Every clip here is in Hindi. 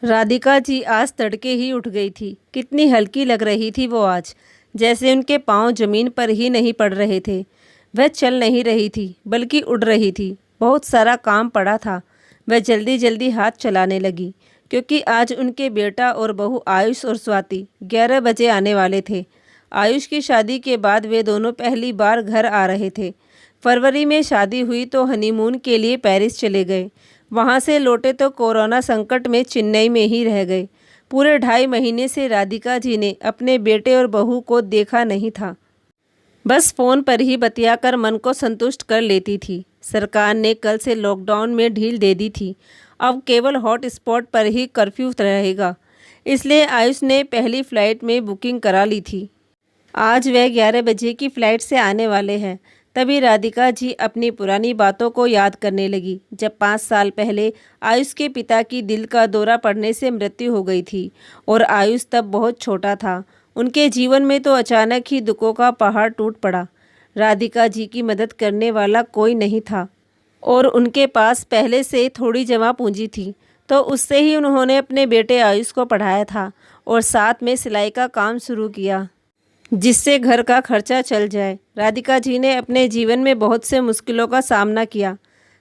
राधिका जी आज तड़के ही उठ गई थी। कितनी हल्की लग रही थी वो आज, जैसे उनके पांव जमीन पर ही नहीं पड़ रहे थे। वह चल नहीं रही थी बल्कि उड़ रही थी। बहुत सारा काम पड़ा था। वह जल्दी जल्दी हाथ चलाने लगी क्योंकि आज उनके बेटा और बहू आयुष और स्वाति 11 बजे आने वाले थे। आयुष की शादी के बाद वे दोनों पहली बार घर आ रहे थे। फरवरी में शादी हुई तो हनीमून के लिए पेरिस चले गए। वहाँ से लौटे तो कोरोना संकट में चेन्नई में ही रह गए। पूरे 2.5 महीने से राधिका जी ने अपने बेटे और बहू को देखा नहीं था। बस फ़ोन पर ही बतियाकर मन को संतुष्ट कर लेती थी। सरकार ने कल से लॉकडाउन में ढील दे दी थी। अब केवल हॉट स्पॉट पर ही कर्फ्यू रहेगा। इसलिए आयुष ने पहली फ़्लाइट में बुकिंग करा ली थी। आज वह 11 बजे की फ़्लाइट से आने वाले हैं। तभी राधिका जी अपनी पुरानी बातों को याद करने लगी, जब 5 साल पहले आयुष के पिता की दिल का दौरा पड़ने से मृत्यु हो गई थी और आयुष तब बहुत छोटा था। उनके जीवन में तो अचानक ही दुखों का पहाड़ टूट पड़ा। राधिका जी की मदद करने वाला कोई नहीं था और उनके पास पहले से थोड़ी जमा पूंजी थी, तो उससे ही उन्होंने अपने बेटे आयुष को पढ़ाया था और साथ में सिलाई का काम शुरू किया, जिससे घर का खर्चा चल जाए। राधिका जी ने अपने जीवन में बहुत से मुश्किलों का सामना किया।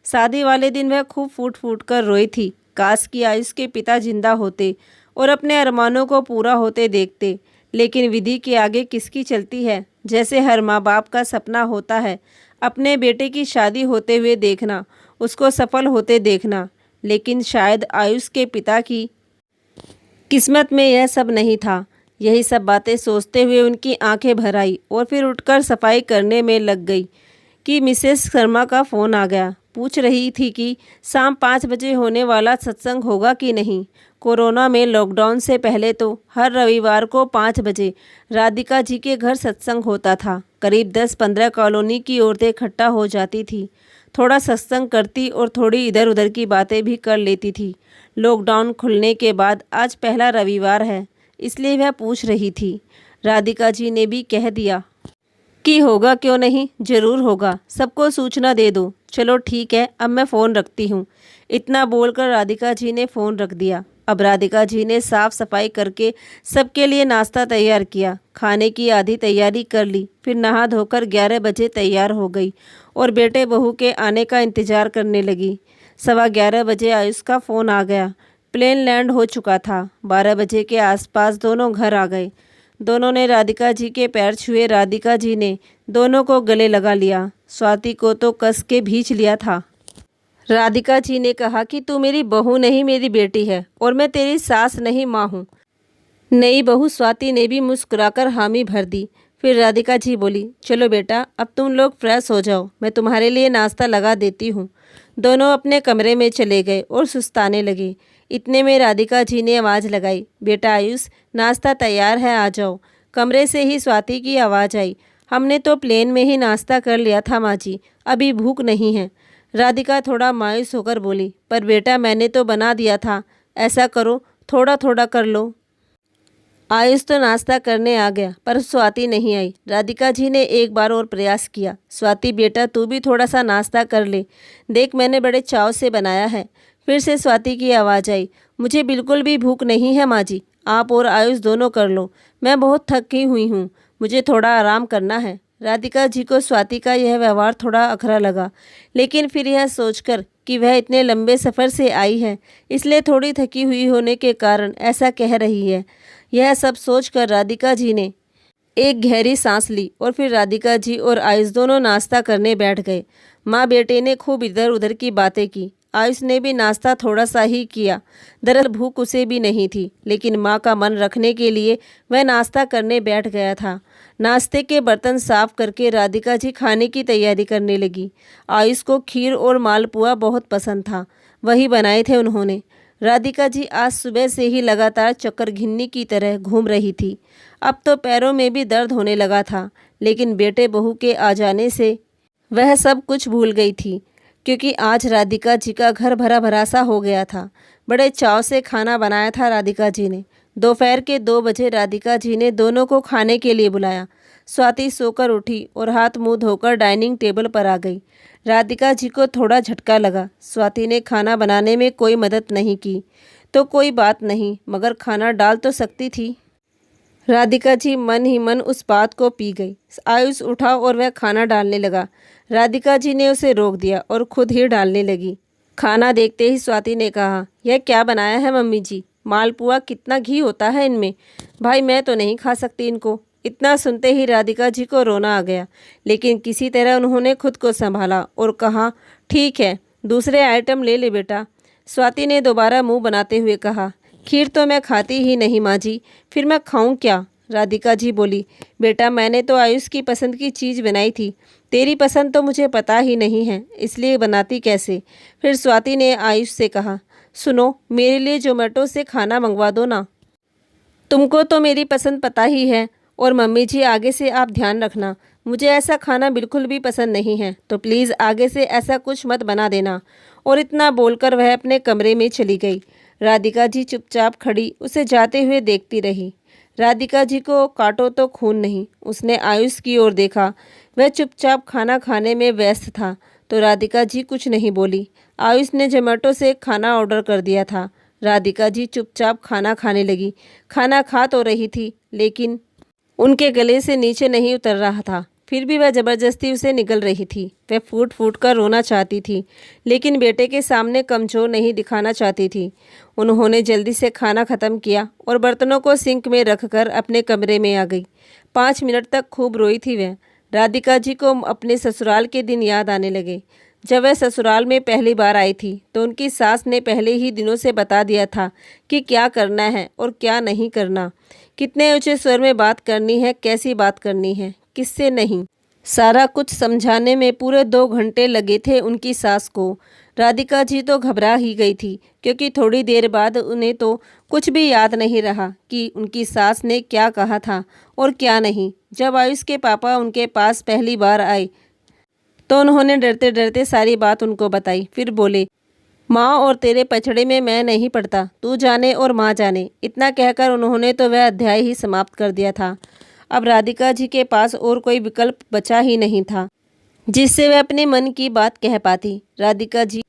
शादी वाले दिन वह खूब फूट फूट कर रोई थी। काश कि आयुष के पिता जिंदा होते और अपने अरमानों को पूरा होते देखते, लेकिन विधि के आगे किसकी चलती है। जैसे हर माँ बाप का सपना होता है अपने बेटे की शादी होते हुए देखना, उसको सफल होते देखना, लेकिन शायद आयुष के पिता की किस्मत में यह सब नहीं था। यही सब बातें सोचते हुए उनकी आंखें भर आई और फिर उठकर सफाई करने में लग गई कि मिसेस शर्मा का फ़ोन आ गया। पूछ रही थी कि शाम 5 बजे होने वाला सत्संग होगा कि नहीं। कोरोना में लॉकडाउन से पहले तो हर रविवार को 5 बजे राधिका जी के घर सत्संग होता था। करीब 10-15 कॉलोनी की औरतें इकट्ठा हो जाती थी। थोड़ा सत्संग करती और थोड़ी इधर उधर की बातें भी कर लेती थी। लॉकडाउन खुलने के बाद आज पहला रविवार है, इसलिए वह पूछ रही थी। राधिका जी ने भी कह दिया कि होगा क्यों नहीं, ज़रूर होगा, सबको सूचना दे दो। चलो ठीक है, अब मैं फ़ोन रखती हूँ। इतना बोलकर राधिका जी ने फ़ोन रख दिया। अब राधिका जी ने साफ़ सफाई करके सबके लिए नाश्ता तैयार किया। खाने की आधी तैयारी कर ली। फिर नहा धोकर 11 बजे तैयार हो गई और बेटे बहू के आने का इंतज़ार करने लगी। 11:15 बजे आयुष का फ़ोन आ गया। प्लेन लैंड हो चुका था। 12 बजे के आसपास दोनों घर आ गए। दोनों ने राधिका जी के पैर छुए। राधिका जी ने दोनों को गले लगा लिया। स्वाति को तो कस के भींच लिया था। राधिका जी ने कहा कि तू मेरी बहू नहीं, मेरी बेटी है और मैं तेरी सास नहीं, माँ हूँ। नई बहू स्वाति ने भी मुस्कुराकर हामी भर दी। फिर राधिका जी बोली, चलो बेटा, अब तुम लोग फ्रेश हो जाओ, मैं तुम्हारे लिए नाश्ता लगा देती हूँ। दोनों अपने कमरे में चले गए और सुस्ताने लगे। इतने में राधिका जी ने आवाज़ लगाई, बेटा आयुष, नाश्ता तैयार है, आ जाओ। कमरे से ही स्वाति की आवाज़ आई, हमने तो प्लेन में ही नाश्ता कर लिया था माँ जी, अभी भूख नहीं है। राधिका थोड़ा मायूस होकर बोली, पर बेटा मैंने तो बना दिया था, ऐसा करो थोड़ा थोड़ा कर लो। आयुष तो नाश्ता करने आ गया पर स्वाति नहीं आई। राधिका जी ने एक बार और प्रयास किया, स्वाति बेटा तू भी थोड़ा सा नाश्ता कर ले, देख मैंने बड़े चाव से बनाया है। फिर से स्वाति की आवाज़ आई, मुझे बिल्कुल भी भूख नहीं है माँ जी, आप और आयुष दोनों कर लो, मैं बहुत थकी हुई हूँ, मुझे थोड़ा आराम करना है। राधिका जी को स्वाति का यह व्यवहार थोड़ा अखरा लगा, लेकिन फिर यह सोचकर कि वह इतने लंबे सफ़र से आई है, इसलिए थोड़ी थकी हुई होने के कारण ऐसा कह रही है। यह सब सोचकर राधिका जी ने एक गहरी सांस ली और फिर राधिका जी और आयुष दोनों नाश्ता करने बैठ गए। माँ बेटे ने खूब इधर उधर की बातें की। आयुष ने भी नाश्ता थोड़ा सा ही किया। दरअसल भूख उसे भी नहीं थी, लेकिन माँ का मन रखने के लिए वह नाश्ता करने बैठ गया था। नाश्ते के बर्तन साफ करके राधिका जी खाने की तैयारी करने लगी। आयुष को खीर और मालपुआ बहुत पसंद था, वही बनाए थे उन्होंने। राधिका जी आज सुबह से ही लगातार चक्करघिन्नी की तरह घूम रही थी। अब तो पैरों में भी दर्द होने लगा था, लेकिन बेटे बहू के आ जाने से वह सब कुछ भूल गई थी, क्योंकि आज राधिका जी का घर भरा भरा सा हो गया था। बड़े चाव से खाना बनाया था राधिका जी ने। दोपहर के 2 बजे राधिका जी ने दोनों को खाने के लिए बुलाया। स्वाति सोकर उठी और हाथ मुंह धोकर डाइनिंग टेबल पर आ गई। राधिका जी को थोड़ा झटका लगा। स्वाति ने खाना बनाने में कोई मदद नहीं की। तो कोई बात नहीं, मगर खाना डाल तो सकती थी। राधिका जी मन ही मन उस बात को पी गई। आयुष उठा और वह खाना डालने लगा। राधिका जी ने उसे रोक दिया और खुद ही डालने लगी। खाना देखते ही स्वाति ने कहा, यह क्या बनाया है मम्मी जी? मालपुआ, कितना घी होता है इनमें। भाई मैं तो नहीं खा सकती इनको। इतना सुनते ही राधिका जी को रोना आ गया, लेकिन किसी तरह उन्होंने खुद को संभाला और कहा, ठीक है, दूसरे आइटम ले ले बेटा। स्वाति ने दोबारा मुंह बनाते हुए कहा, खीर तो मैं खाती ही नहीं माँ जी, फिर मैं खाऊं क्या? राधिका जी बोली, बेटा मैंने तो आयुष की पसंद की चीज़ बनाई थी, तेरी पसंद तो मुझे पता ही नहीं है, इसलिए बनाती कैसे? फिर स्वाति ने आयुष से कहा, सुनो, मेरे लिए जोमेटो से खाना मंगवा दो ना। तुमको तो मेरी पसंद पता ही है। और मम्मी जी आगे से आप ध्यान रखना, मुझे ऐसा खाना बिल्कुल भी पसंद नहीं है, तो प्लीज़ आगे से ऐसा कुछ मत बना देना। और इतना बोलकर वह अपने कमरे में चली गई। राधिका जी चुपचाप खड़ी उसे जाते हुए देखती रही। राधिका जी को काटो तो खून नहीं। उसने आयुष की ओर देखा, वह चुपचाप खाना खाने में व्यस्त था, तो राधिका जी कुछ नहीं बोली। आयुष ने जोमेटो से खाना ऑर्डर कर दिया था। राधिका जी चुपचाप खाना खाने लगी। खाना खा तो रही थी, लेकिन उनके गले से नीचे नहीं उतर रहा था। फिर भी वह ज़बरदस्ती उसे निगल रही थी। वह फूट फूट कर रोना चाहती थी, लेकिन बेटे के सामने कमज़ोर नहीं दिखाना चाहती थी। उन्होंने जल्दी से खाना ख़त्म किया और बर्तनों को सिंक में रखकर अपने कमरे में आ गई। 5 मिनट तक खूब रोई थी वह। राधिका जी को अपने ससुराल के दिन याद आने लगे। जब वह ससुराल में पहली बार आई थी, तो उनकी सास ने पहले ही दिनों से बता दिया था कि क्या करना है और क्या नहीं करना, कितने ऊंचे स्वर में बात करनी है, कैसी बात करनी है, किससे नहीं। सारा कुछ समझाने में पूरे 2 घंटे लगे थे उनकी सास को। राधिका जी तो घबरा ही गई थी, क्योंकि थोड़ी देर बाद उन्हें तो कुछ भी याद नहीं रहा कि उनकी सास ने क्या कहा था और क्या नहीं। जब आयुष के पापा उनके पास पहली बार आए, तो उन्होंने डरते डरते सारी बात उनको बताई। फिर बोले, माँ और तेरे पछड़े में मैं नहीं पड़ता, तू जाने और माँ जाने। इतना कहकर उन्होंने तो वह अध्याय ही समाप्त कर दिया था। अब राधिका जी के पास और कोई विकल्प बचा ही नहीं था जिससे वह अपने मन की बात कह पाती। राधिका जी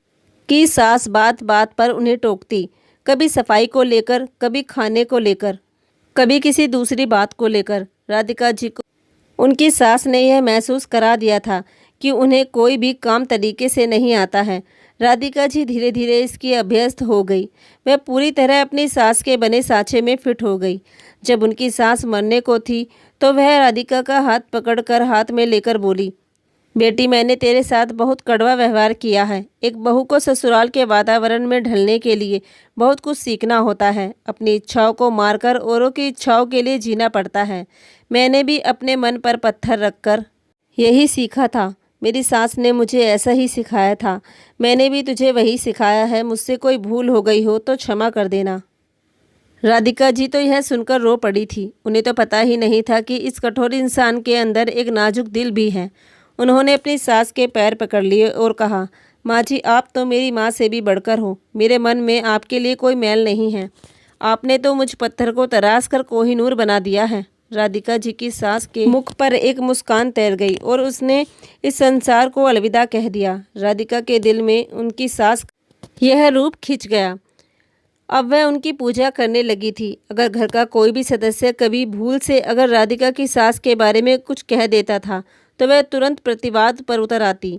की सास बात बात पर उन्हें टोकती, कभी सफाई को लेकर, कभी खाने को लेकर, कभी किसी दूसरी बात को लेकर। राधिका जी को उनकी सास ने यह महसूस करा दिया था कि उन्हें कोई भी काम तरीके से नहीं आता है। राधिका जी धीरे धीरे इसकी अभ्यस्त हो गई। वह पूरी तरह अपनी सास के बने सांचे में फिट हो गई। जब उनकी सास मरने को थी, तो वह राधिका का हाथ पकड़कर हाथ में लेकर बोली, बेटी मैंने तेरे साथ बहुत कड़वा व्यवहार किया है। एक बहू को ससुराल के वातावरण में ढलने के लिए बहुत कुछ सीखना होता है। अपनी इच्छाओं को मारकर औरों की इच्छाओं के लिए जीना पड़ता है। मैंने भी अपने मन पर पत्थर रखकर यही सीखा था। मेरी सास ने मुझे ऐसा ही सिखाया था। मैंने भी तुझे वही सिखाया है। मुझसे कोई भूल हो गई हो तो क्षमा कर देना। राधिका जी तो यह सुनकर रो पड़ी थी। उन्हें तो पता ही नहीं था कि इस कठोर इंसान के अंदर एक नाजुक दिल भी है। उन्होंने अपनी सास के पैर पकड़ लिए और कहा, माँ जी आप तो मेरी माँ से भी बढ़कर हो। मेरे मन में आपके लिए कोई मैल नहीं है। आपने तो मुझ पत्थर को तराश कर कोहिनूर बना दिया है। राधिका जी की सास के मुख पर एक मुस्कान तैर गई और उसने इस संसार को अलविदा कह दिया। राधिका के दिल में उनकी सास यह रूप खिंच गया। अब वह उनकी पूजा करने लगी थी। अगर घर का कोई भी सदस्य कभी भूल से अगर राधिका की सास के बारे में कुछ कह देता था, तो वह तुरंत प्रतिवाद पर उतर आती।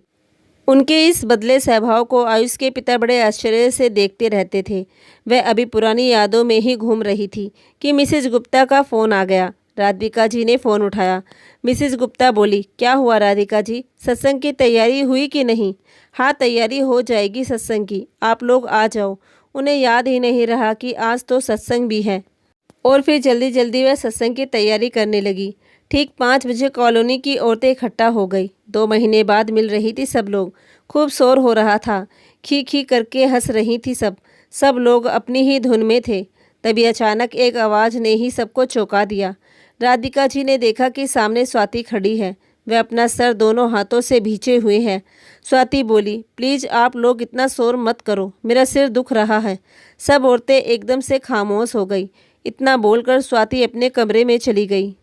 उनके इस बदले स्वभाव को आयुष के पिता बड़े आश्चर्य से देखते रहते थे। वह अभी पुरानी यादों में ही घूम रही थी कि मिसेज गुप्ता का फ़ोन आ गया। राधिका जी ने फ़ोन उठाया। मिसेज गुप्ता बोली, क्या हुआ राधिका जी, सत्संग की तैयारी हुई कि नहीं? हाँ तैयारी हो जाएगी सत्संग की, आप लोग आ जाओ। उन्हें याद ही नहीं रहा कि आज तो सत्संग भी है। और फिर जल्दी जल्दी वह सत्संग की तैयारी करने लगी। ठीक 5 बजे कॉलोनी की औरतें इकट्ठा हो गई। 2 महीने बाद मिल रही थी सब लोग। खूब शोर हो रहा था। खी खी करके हंस रही थी सब लोग अपनी ही धुन में थे। तभी अचानक एक आवाज़ ने ही सबको चौंका दिया। राधिका जी ने देखा कि सामने स्वाति खड़ी है। वह अपना सर दोनों हाथों से भींचे हुए है। स्वाति बोली, प्लीज़ आप लोग इतना शोर मत करो, मेरा सिर दुख रहा है। सब औरतें एकदम से खामोश हो गई। इतना बोलकर स्वाति अपने कमरे में चली गई।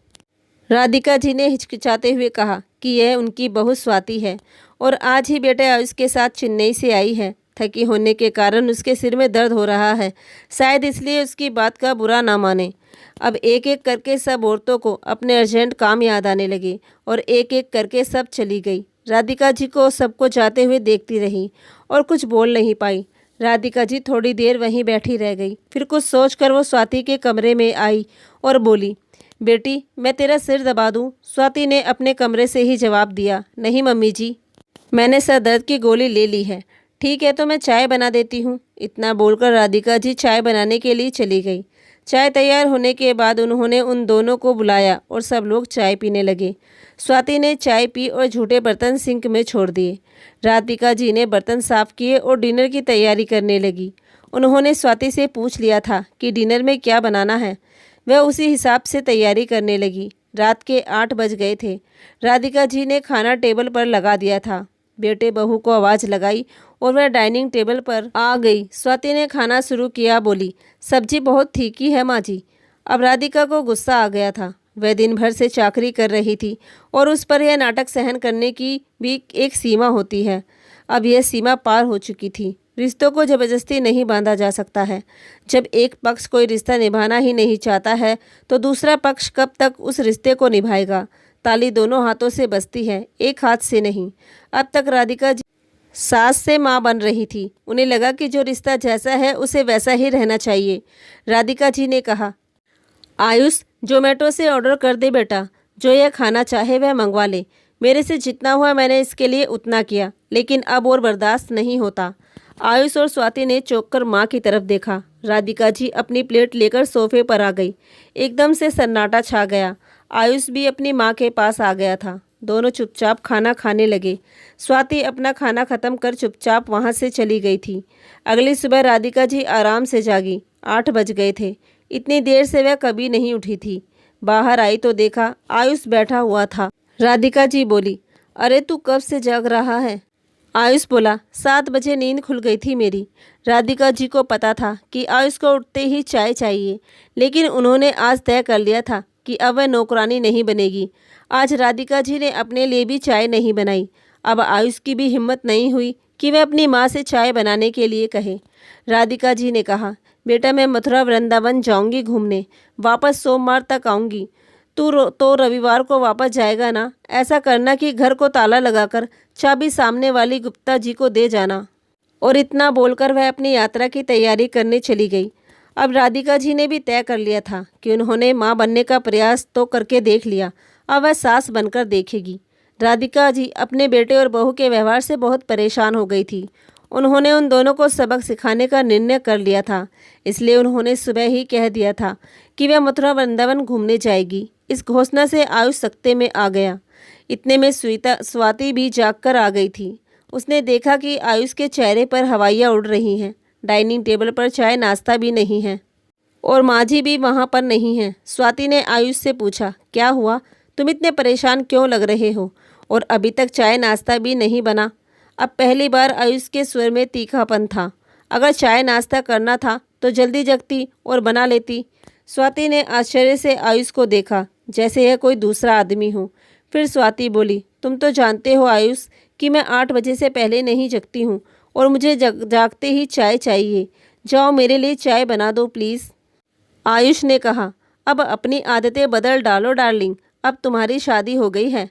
राधिका जी ने हिचकिचाते हुए कहा कि यह उनकी बहू स्वाति है और आज ही बेटे आयुष के साथ चेन्नई से आई है। थकी होने के कारण उसके सिर में दर्द हो रहा है, शायद इसलिए उसकी बात का बुरा ना माने। अब एक एक करके सब औरतों को अपने अर्जेंट काम याद आने लगे और एक एक करके सब चली गई। राधिका जी को सबको जाते हुए देखती रही और कुछ बोल नहीं पाई। राधिका जी थोड़ी देर वहीं बैठी रह गई। फिर कुछ सोचकर वो स्वाति के कमरे में आई और बोली, बेटी मैं तेरा सिर दबा दूं? स्वाति ने अपने कमरे से ही जवाब दिया, नहीं मम्मी जी, मैंने सर दर्द की गोली ले ली है। ठीक है तो मैं चाय बना देती हूँ। इतना बोलकर राधिका जी चाय बनाने के लिए चली गई। चाय तैयार होने के बाद उन्होंने उन दोनों को बुलाया और सब लोग चाय पीने लगे। स्वाति ने चाय पी और झूठे बर्तन सिंक में छोड़ दिए। राधिका जी ने बर्तन साफ किए और डिनर की तैयारी करने लगी। उन्होंने स्वाति से पूछ लिया था कि डिनर में क्या बनाना है। वह उसी हिसाब से तैयारी करने लगी। रात के 8 बज गए थे। राधिका जी ने खाना टेबल पर लगा दिया था। बेटे बहू को आवाज़ लगाई और वह डाइनिंग टेबल पर आ गई। स्वाति ने खाना शुरू किया, बोली, सब्जी बहुत तीखी है माँ जी। अब राधिका को गुस्सा आ गया था। वह दिन भर से चाकरी कर रही थी और उस पर यह नाटक सहन करने की भी एक सीमा होती है। अब यह सीमा पार हो चुकी थी। रिश्तों को ज़बरदस्ती नहीं बांधा जा सकता है। जब एक पक्ष कोई रिश्ता निभाना ही नहीं चाहता है तो दूसरा पक्ष कब तक उस रिश्ते को निभाएगा। ताली दोनों हाथों से बजती है, एक हाथ से नहीं। अब तक राधिका जी सास से माँ बन रही थी। उन्हें लगा कि जो रिश्ता जैसा है उसे वैसा ही रहना चाहिए। राधिका जी ने कहा, आयुष जोमेटो से ऑर्डर कर दे बेटा, जो यह खाना चाहे वह मंगवा ले। मेरे से जितना हुआ मैंने इसके लिए उतना किया, लेकिन अब और बर्दाश्त नहीं होता। आयुष और स्वाति ने चौंक कर माँ की तरफ देखा। राधिका जी अपनी प्लेट लेकर सोफे पर आ गई। एकदम से सन्नाटा छा गया। आयुष भी अपनी माँ के पास आ गया था। दोनों चुपचाप खाना खाने लगे। स्वाति अपना खाना खत्म कर चुपचाप वहाँ से चली गई थी। अगली सुबह राधिका जी आराम से जागी। 8 बज गए थे। इतनी देर से वह कभी नहीं उठी थी। बाहर आई तो देखा आयुष बैठा हुआ था। राधिका जी बोली, अरे तू कब से जाग रहा है? आयुष बोला, 7 बजे नींद खुल गई थी मेरी। राधिका जी को पता था कि आयुष को उठते ही चाय चाहिए, लेकिन उन्होंने आज तय कर लिया था कि अब वह नौकरानी नहीं बनेगी। आज राधिका जी ने अपने लिए भी चाय नहीं बनाई। अब आयुष की भी हिम्मत नहीं हुई कि वह अपनी माँ से चाय बनाने के लिए कहे। राधिका जी ने कहा, बेटा मैं मथुरा वृंदावन जाऊंगी घूमने, वापस सोमवार तक आऊँगी। तू तो रविवार को वापस जाएगा ना? ऐसा करना कि घर को ताला लगाकर चाबी सामने वाली गुप्ता जी को दे जाना। और इतना बोलकर वह अपनी यात्रा की तैयारी करने चली गई। अब राधिका जी ने भी तय कर लिया था कि उन्होंने माँ बनने का प्रयास तो करके देख लिया, अब वह सास बनकर देखेगी। राधिका जी अपने बेटे और बहू के व्यवहार से बहुत परेशान हो गई थी। उन्होंने उन दोनों को सबक सिखाने का निर्णय कर लिया था। इसलिए उन्होंने सुबह ही कह दिया था कि वह मथुरा वृंदावन घूमने जाएगी। इस घोषणा से आयुष सख्ते में आ गया। इतने में स्वाति भी जागकर आ गई थी। उसने देखा कि आयुष के चेहरे पर हवाइयाँ उड़ रही हैं। डाइनिंग टेबल पर चाय नाश्ता भी नहीं है और माँ जी भी वहाँ पर नहीं है। स्वाति ने आयुष से पूछा, क्या हुआ? तुम इतने परेशान क्यों लग रहे हो? और अभी तक चाय नाश्ता भी नहीं बना? अब पहली बार आयुष के स्वर में तीखापन था। अगर चाय नाश्ता करना था तो जल्दी जगती और बना लेती। स्वाति ने आश्चर्य से आयुष को देखा, जैसे यह कोई दूसरा आदमी हो। फिर स्वाति बोली, तुम तो जानते हो आयुष कि मैं 8 बजे से पहले नहीं जगती हूँ और मुझे जागते ही चाय चाहिए। जाओ मेरे लिए चाय बना दो प्लीज़। आयुष ने कहा, अब अपनी आदतें बदल डालो डार्लिंग, अब तुम्हारी शादी हो गई है।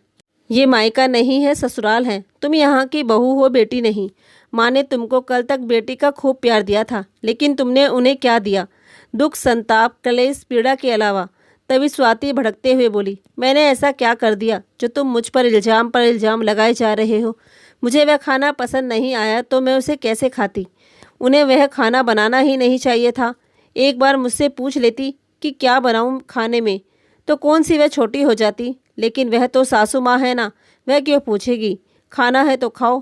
ये मायका नहीं है, ससुराल है। तुम यहाँ की बहू हो, बेटी नहीं। माँ ने तुमको कल तक बेटी का खूब प्यार दिया था, लेकिन तुमने उन्हें क्या दिया? दुख, संताप, क्लेश, पीड़ा के अलावा। तभी स्वाति भड़कते हुए बोली, मैंने ऐसा क्या कर दिया जो तुम मुझ पर इल्ज़ाम लगाए जा रहे हो? मुझे वह खाना पसंद नहीं आया तो मैं उसे कैसे खाती? उन्हें वह खाना बनाना ही नहीं चाहिए था। एक बार मुझसे पूछ लेती कि क्या बनाऊं खाने में, तो कौन सी वह छोटी हो जाती। लेकिन वह तो सासू माँ है ना, वह क्यों पूछेगी? खाना है तो खाओ,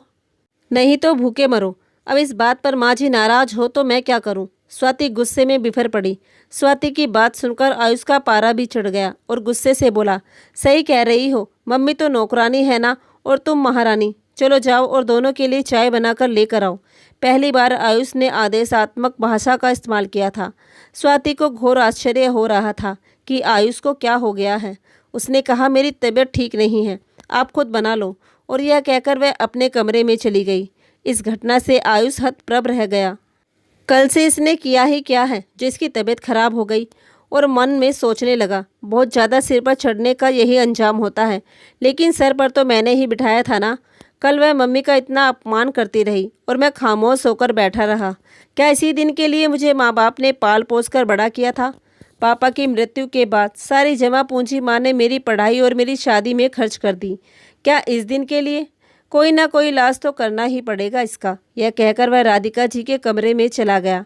नहीं तो भूखे मरो। अब इस बात पर माँ जी नाराज हो तो मैं क्या करूं? स्वाति गुस्से में बिफर पड़ी। स्वाति की बात सुनकर आयुष का पारा भी चढ़ गया और गुस्से से बोला, सही कह रही हो, मम्मी तो नौकरानी है ना और तुम महारानी। चलो जाओ और दोनों के लिए चाय बनाकर लेकर आओ। पहली बार आयुष ने आदेशात्मक भाषा का इस्तेमाल किया था। स्वाति को घोर आश्चर्य हो रहा था कि आयुष को क्या हो गया है। उसने कहा, मेरी तबीयत ठीक नहीं है, आप खुद बना लो। और यह कहकर वह अपने कमरे में चली गई। इस घटना से आयुष हतप्रभ रह गया। कल से इसने किया ही क्या है जो इसकी तबीयत खराब हो गई। और मन में सोचने लगा, बहुत ज़्यादा सिर पर चढ़ने का यही अंजाम होता है। लेकिन सर पर तो मैंने ही बिठाया था ना। कल वह मम्मी का इतना अपमान करती रही और मैं खामोश होकर बैठा रहा। क्या इसी दिन के लिए मुझे माँ बाप ने पाल पोस कर बड़ा किया था? पापा की मृत्यु के बाद सारी जमा पूंजी माँ ने मेरी पढ़ाई और मेरी शादी में खर्च कर दी। क्या इस दिन के लिए? कोई ना कोई इलाज तो करना ही पड़ेगा इसका। यह कहकर वह राधिका जी के कमरे में चला गया।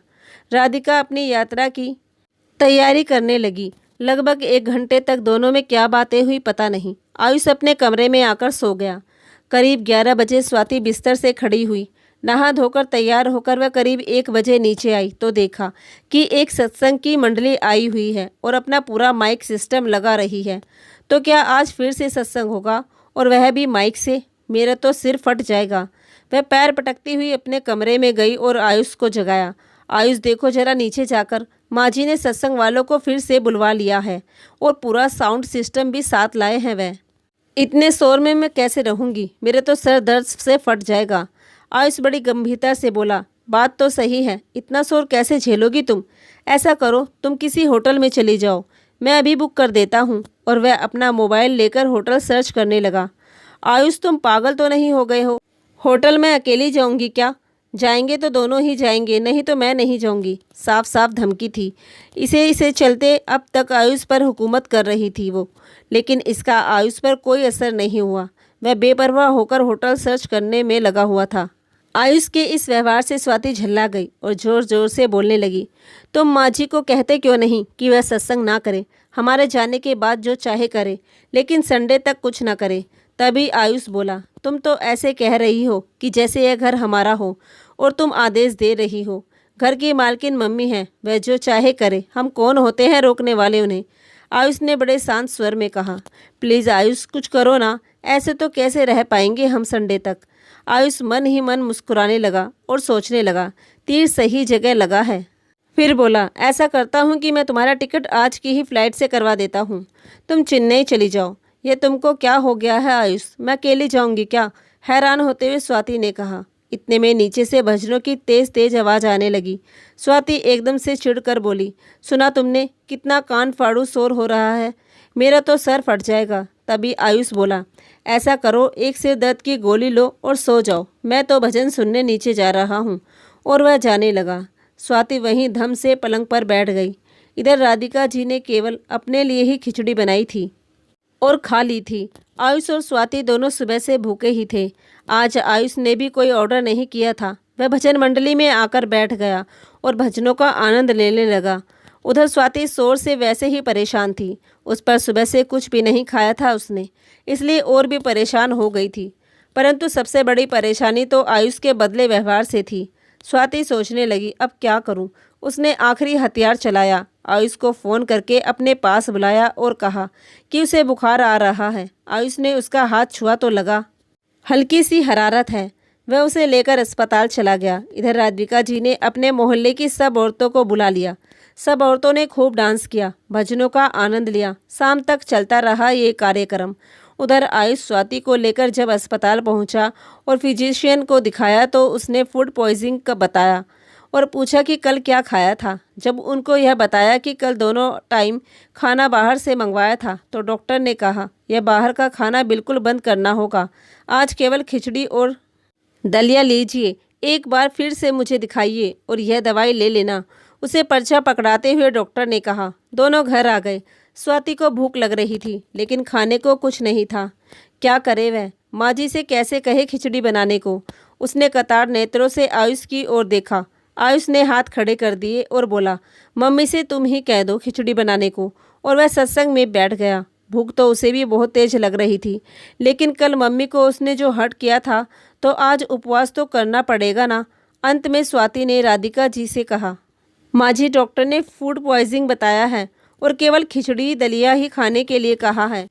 राधिका अपनी यात्रा की तैयारी करने लगी। लगभग 1 घंटे तक दोनों में क्या बातें हुई पता नहीं। आयुष अपने कमरे में आकर सो गया। करीब 11 बजे स्वाति बिस्तर से खड़ी हुई। नहा धोकर तैयार होकर वह करीब 1 बजे नीचे आई तो देखा कि एक सत्संग की मंडली आई हुई है और अपना पूरा माइक सिस्टम लगा रही है। तो क्या आज फिर से सत्संग होगा और वह भी माइक से? मेरा तो सिर फट जाएगा। वह पैर पटकती हुई अपने कमरे में गई और आयुष को जगाया। आयुष, देखो जरा नीचे जाकर, माँ जी ने सत्संग वालों को फिर से बुलवा लिया है और पूरा साउंड सिस्टम भी साथ लाए हैं। वह इतने शोर में मैं कैसे रहूँगी? मेरे तो सर दर्द से फट जाएगा। आयुष बड़ी गंभीरता से बोला, बात तो सही है, इतना शोर कैसे झेलोगी तुम? ऐसा करो, तुम किसी होटल में चली जाओ, मैं अभी बुक कर देता हूँ। और वह अपना मोबाइल लेकर होटल सर्च करने लगा। आयुष, तुम पागल तो नहीं हो गए हो? होटल में अकेली जाऊँगी क्या? जाएंगे तो दोनों ही जाएंगे, नहीं तो मैं नहीं जाऊंगी। साफ साफ धमकी थी। इसे चलते अब तक आयुष पर हुकूमत कर रही थी वो, लेकिन इसका आयुष पर कोई असर नहीं हुआ। वह बेपरवाह होकर होटल सर्च करने में लगा हुआ था। आयुष के इस व्यवहार से स्वाति झल्ला गई और ज़ोर ज़ोर से बोलने लगी, तुम माँ जी को कहते क्यों नहीं कि वह सत्संग ना करे, हमारे जाने के बाद जो चाहे करे, लेकिन संडे तक कुछ ना करे। तभी आयुष बोला, तुम तो ऐसे कह रही हो कि जैसे यह घर हमारा हो और तुम आदेश दे रही हो। घर की मालकिन मम्मी है, वह जो चाहे करे, हम कौन होते हैं रोकने वाले उन्हें? आयुष ने बड़े शांत स्वर में कहा। प्लीज़ आयुष, कुछ करो ना, ऐसे तो कैसे रह पाएंगे हम संडे तक? आयुष मन ही मन मुस्कुराने लगा और सोचने लगा, तीर सही जगह लगा है। फिर बोला, ऐसा करता हूँ कि मैं तुम्हारा टिकट आज की ही फ्लाइट से करवा देता हूँ, तुम चेन्नई चली जाओ। ये तुमको क्या हो गया है आयुष, मैं अकेली जाऊँगी क्या? हैरान होते हुए स्वाति ने कहा। इतने में नीचे से भजनों की तेज तेज आवाज़ आने लगी। स्वाति एकदम से चिढ़कर बोली, सुना तुमने? कितना कान फाड़ू शोर हो रहा है, मेरा तो सर फट जाएगा। तभी आयुष बोला, ऐसा करो, एक सिर दर्द की गोली लो और सो जाओ, मैं तो भजन सुनने नीचे जा रहा हूँ। और वह जाने लगा। स्वाति वहीं धम से पलंग पर बैठ गई। इधर राधिका जी ने केवल अपने लिए ही खिचड़ी बनाई थी और खा ली थी। आयुष और स्वाति दोनों सुबह से भूखे ही थे। आज आयुष ने भी कोई ऑर्डर नहीं किया था। वह भजन मंडली में आकर बैठ गया और भजनों का आनंद लेने लगा। उधर स्वाति शोर से वैसे ही परेशान थी। उस पर सुबह से कुछ भी नहीं खाया था उसने, इसलिए और भी परेशान हो गई थी। परंतु सबसे बड़ी परेशानी तो आयुष के बदले व्यवहार से थी। स्वाति सोचने लगी, अब क्या करूं? उसने आखिरी हथियार चलाया। आयुष को फ़ोन करके अपने पास बुलाया और कहा कि उसे बुखार आ रहा है। आयुष ने उसका हाथ छुआ तो लगा हल्की सी हरारत है। वह उसे लेकर अस्पताल चला गया। इधर राधिका जी ने अपने मोहल्ले की सब औरतों को बुला लिया। सब औरतों ने खूब डांस किया, भजनों का आनंद लिया। शाम तक चलता रहा ये कार्यक्रम। उधर आयुष स्वाति को लेकर जब अस्पताल पहुंचा और फिजिशियन को दिखाया तो उसने फूड पॉइजनिंग का बताया और पूछा कि कल क्या खाया था। जब उनको यह बताया कि कल दोनों टाइम खाना बाहर से मंगवाया था तो डॉक्टर ने कहा, यह बाहर का खाना बिल्कुल बंद करना होगा। आज केवल खिचड़ी और दलिया लीजिए, एक बार फिर से मुझे दिखाइए और यह दवाई ले लेना। उसे पर्चा पकड़ाते हुए डॉक्टर ने कहा। दोनों घर आ गए। स्वाति को भूख लग रही थी लेकिन खाने को कुछ नहीं था। क्या करे वह? माँ जी से कैसे कहे खिचड़ी बनाने को? उसने कतार नेत्रों से आयुष की ओर देखा। आयुष ने हाथ खड़े कर दिए और बोला, मम्मी से तुम ही कह दो खिचड़ी बनाने को। और वह सत्संग में बैठ गया। भूख तो उसे भी बहुत तेज लग रही थी, लेकिन कल मम्मी को उसने जो हट किया था तो आज उपवास तो करना पड़ेगा ना। अंत में स्वाति ने राधिका जी से कहा, माँ जी, डॉक्टर ने फूड पॉइजनिंग बताया है और केवल खिचड़ी दलिया ही खाने के लिए कहा है,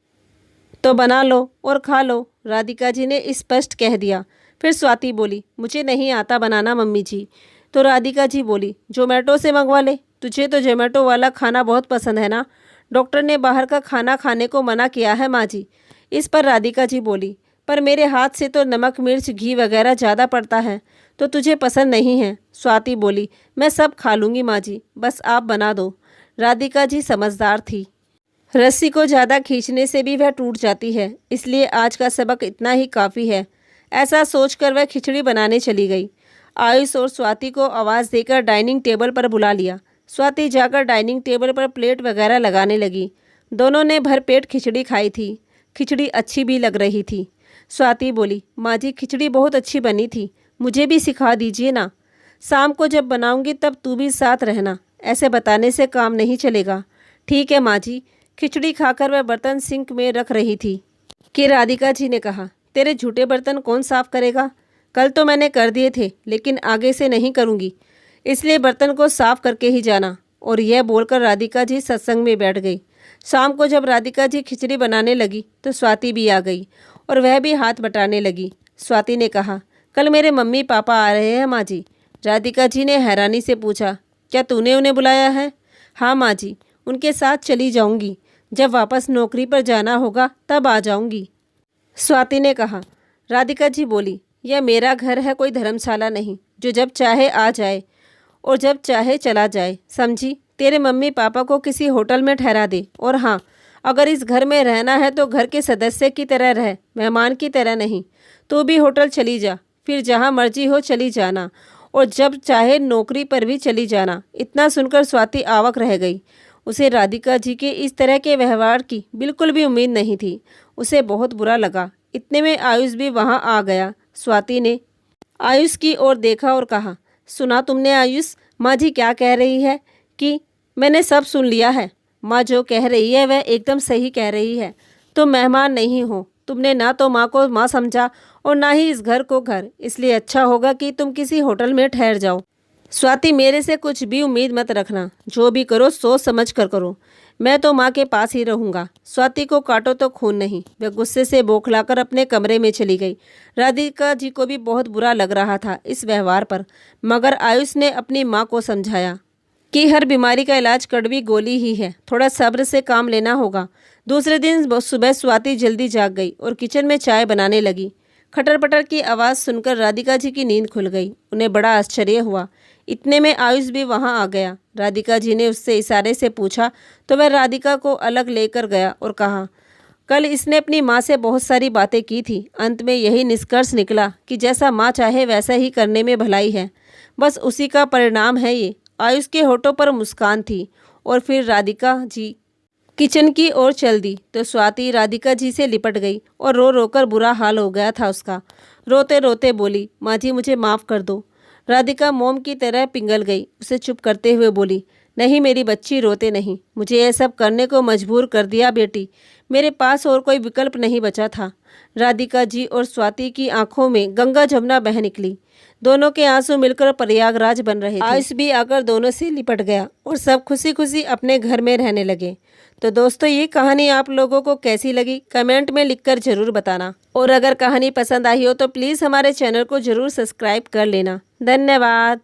तो बना लो और खा लो। राधिका जी ने स्पष्ट कह दिया। फिर स्वाति बोली, मुझे नहीं आता बनाना मम्मी जी। तो राधिका जी बोली, जोमेटो से मंगवा ले, तुझे तो जोमेटो वाला खाना बहुत पसंद है ना। डॉक्टर ने बाहर का खाना खाने को मना किया है माँ जी। इस पर राधिका जी बोली, पर मेरे हाथ से तो नमक मिर्च घी वगैरह ज़्यादा पड़ता है। तो तुझे पसंद नहीं है। स्वाति बोली, मैं सब खा लूँगी माँ जी, बस आप बना दो। राधिका जी समझदार थी। रस्सी को ज़्यादा खींचने से भी वह टूट जाती है, इसलिए आज का सबक इतना ही काफ़ी है। ऐसा सोचकर वह खिचड़ी बनाने चली गई। आयुष और स्वाति को आवाज़ देकर डाइनिंग टेबल पर बुला लिया। स्वाति जाकर डाइनिंग टेबल पर प्लेट वगैरह लगाने लगी। दोनों ने भरपेट खिचड़ी खाई थी। खिचड़ी अच्छी भी लग रही थी। स्वाति बोली, माँ जी खिचड़ी बहुत अच्छी बनी थी, मुझे भी सिखा दीजिए ना। शाम को जब बनाऊंगी तब तू भी साथ रहना, ऐसे बताने से काम नहीं चलेगा। ठीक है माँ जी। खिचड़ी खाकर वह बर्तन सिंक में रख रही थी कि राधिका जी ने कहा, तेरे झूठे बर्तन कौन साफ करेगा? कल तो मैंने कर दिए थे, लेकिन आगे से नहीं करूँगी, इसलिए बर्तन को साफ करके ही जाना। और यह बोलकर राधिका जी सत्संग में बैठ गई। शाम को जब राधिका जी खिचड़ी बनाने लगी तो स्वाति भी आ गई और वह भी हाथ बटाने लगी। स्वाति ने कहा, कल मेरे मम्मी पापा आ रहे हैं माँ जी। राधिका जी ने हैरानी से पूछा, क्या तूने उन्हें बुलाया है? हाँ माँ जी, उनके साथ चली जाऊंगी, जब वापस नौकरी पर जाना होगा तब आ जाऊंगी। स्वाति ने कहा। राधिका जी बोली, यह मेरा घर है, कोई धर्मशाला नहीं जो जब चाहे आ जाए और जब चाहे चला जाए, समझी? तेरे मम्मी पापा को किसी होटल में ठहरा दे। और हाँ, अगर इस घर में रहना है तो घर के सदस्य की तरह रह, मेहमान की तरह नहीं। तू भी होटल चली जा, फिर जहाँ मर्जी हो चली जाना, और जब चाहे नौकरी पर भी चली जाना। इतना सुनकर स्वाति आवाक रह गई। उसे राधिका जी के इस तरह के व्यवहार की बिल्कुल भी उम्मीद नहीं थी। उसे बहुत बुरा लगा। इतने में आयुष भी वहाँ आ गया। स्वाति ने आयुष की ओर देखा और कहा, सुना तुमने आयुष, माँ जी क्या कह रही है? कि मैंने सब सुन लिया है। माँ जो कह रही है वह एकदम सही कह रही है। तुम मेहमान नहीं हो, तुमने ना तो माँ को माँ समझा और ना ही इस घर को घर, इसलिए अच्छा होगा कि तुम किसी होटल में ठहर जाओ। स्वाति, मेरे से कुछ भी उम्मीद मत रखना, जो भी करो सोच समझ कर करो। मैं तो माँ के पास ही रहूँगा। स्वाति को काटो तो खून नहीं। वह गुस्से से बौखलाकर अपने कमरे में चली गई। राधिका जी को भी बहुत बुरा लग रहा था इस व्यवहार पर, मगर आयुष ने अपनी माँ को समझाया कि हर बीमारी का इलाज कड़वी गोली ही है, थोड़ा सब्र से काम लेना होगा। दूसरे दिन सुबह स्वाति जल्दी जाग गई और किचन में चाय बनाने लगी। खटर पटर की आवाज़ सुनकर राधिका जी की नींद खुल गई। उन्हें बड़ा आश्चर्य हुआ। इतने में आयुष भी वहां आ गया। राधिका जी ने उससे इशारे से पूछा तो वह राधिका को अलग लेकर गया और कहा, कल इसने अपनी माँ से बहुत सारी बातें की थी। अंत में यही निष्कर्ष निकला कि जैसा माँ चाहे वैसा ही करने में भलाई है, बस उसी का परिणाम है ये। आयुष के होठों पर मुस्कान थी। और फिर राधिका जी किचन की ओर चल दी तो स्वाति राधिका जी से लिपट गई और रो रोकर बुरा हाल हो गया था उसका। रोते रोते बोली, माँ जी मुझे माफ़ कर दो। राधिका मोम की तरह पिघल गई। उसे चुप करते हुए बोली, नहीं मेरी बच्ची, रोते नहीं। मुझे यह सब करने को मजबूर कर दिया बेटी, मेरे पास और कोई विकल्प नहीं बचा था। राधिका जी और स्वाति की आंखों में गंगा जमुना बह निकली। दोनों के आंसू मिलकर प्रयागराज बन रहे थे। आयुष भी आकर दोनों से लिपट गया और सब खुशी खुशी अपने घर में रहने लगे। तो दोस्तों, ये कहानी आप लोगों को कैसी लगी कमेंट में लिखकर ज़रूर बताना। और अगर कहानी पसंद आई हो तो प्लीज़ हमारे चैनल को ज़रूर सब्सक्राइब कर लेना। धन्यवाद।